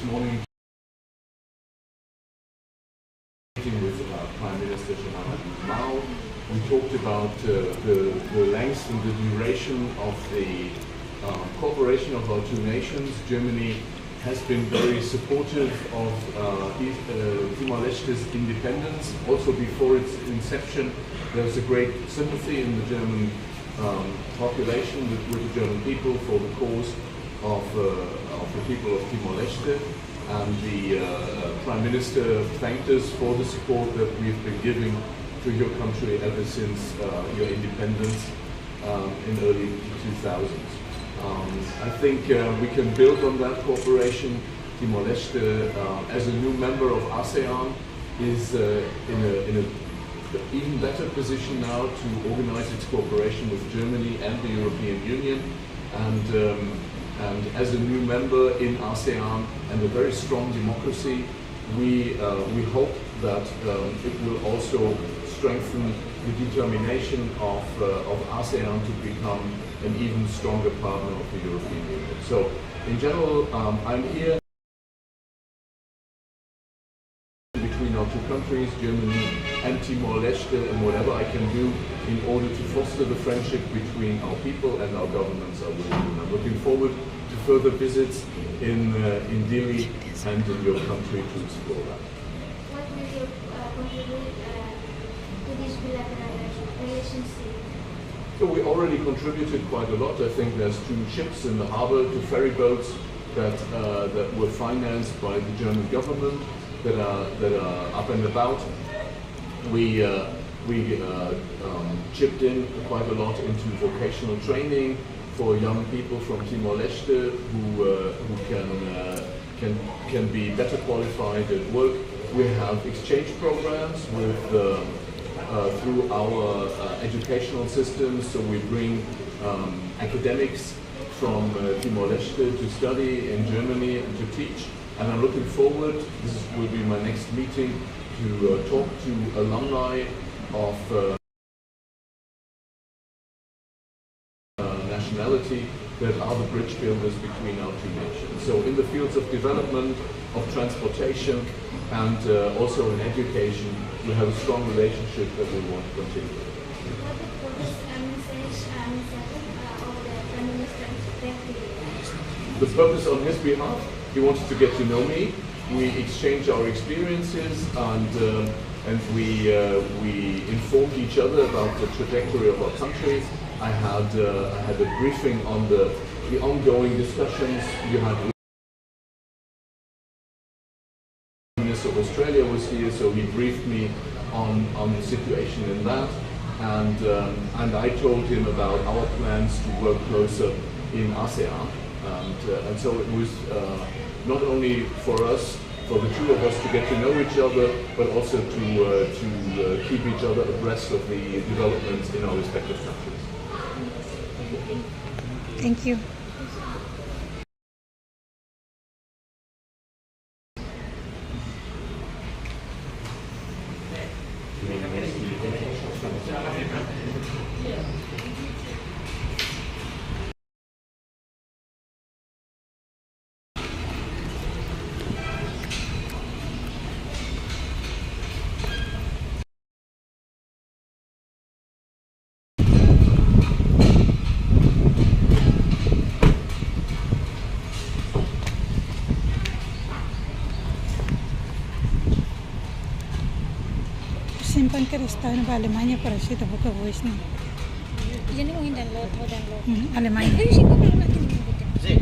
this morning with Prime Minister Xanana. We talked about the length and the duration of the cooperation of our two nations. Germany has been very supportive of Timor-Leste's independence. Also before its inception, there was a great sympathy in the German population with the German people for the cause of the people of Timor-Leste. And the Prime Minister thanked us for the support that we've been giving to your country ever since your independence in early 2000s. I think we can build on that cooperation. Timor-Leste, as a new member of ASEAN, is in an even better position now to organize its cooperation with Germany and the European Union. And as a new member in ASEAN and a very strong democracy, we hope that it will also strengthen the determination of ASEAN to become an even stronger partner of the European Union. So, in general, I'm here between our two countries, Germany and Timor-Leste, and whatever I can do in order to foster the friendship between our people and our governments, I will do. I'm looking forward to further visits in Dili and in your country to explore that. What will you contribute to this bilateral relationship? So we already contributed quite a lot. I think there's 2 ships in the harbor, 2 ferry boats that were financed by the German government that are up and about. We chipped in quite a lot into vocational training for young people from Timor-Leste who can be better qualified at work. We have exchange programs with through our educational systems, so we bring academics from Timor-Leste to study in Germany and to teach. And I'm looking forward, this will be my next meeting, to talk to alumni of nationality that are the bridge builders between our two nations. So in the fields of development, of transportation, and also in education, we have a strong relationship that we want to continue. What is the message of the Prime Minister back to you? The purpose on his behalf, he wanted to get to know me. We exchanged our experiences and we informed each other about the trajectory of our country. I had a briefing on the ongoing discussions you had. The Minister of Australia was here, so he briefed me on the situation in that, and I told him about our plans to work closer in ASEAN, and so it was not only for us, for the two of us to get to know each other, but also to keep each other abreast of the developments in our respective countries. Thank you. Simpan que está en Alemania para así tampoco voy a Jadi mau download. Alemania. Sih,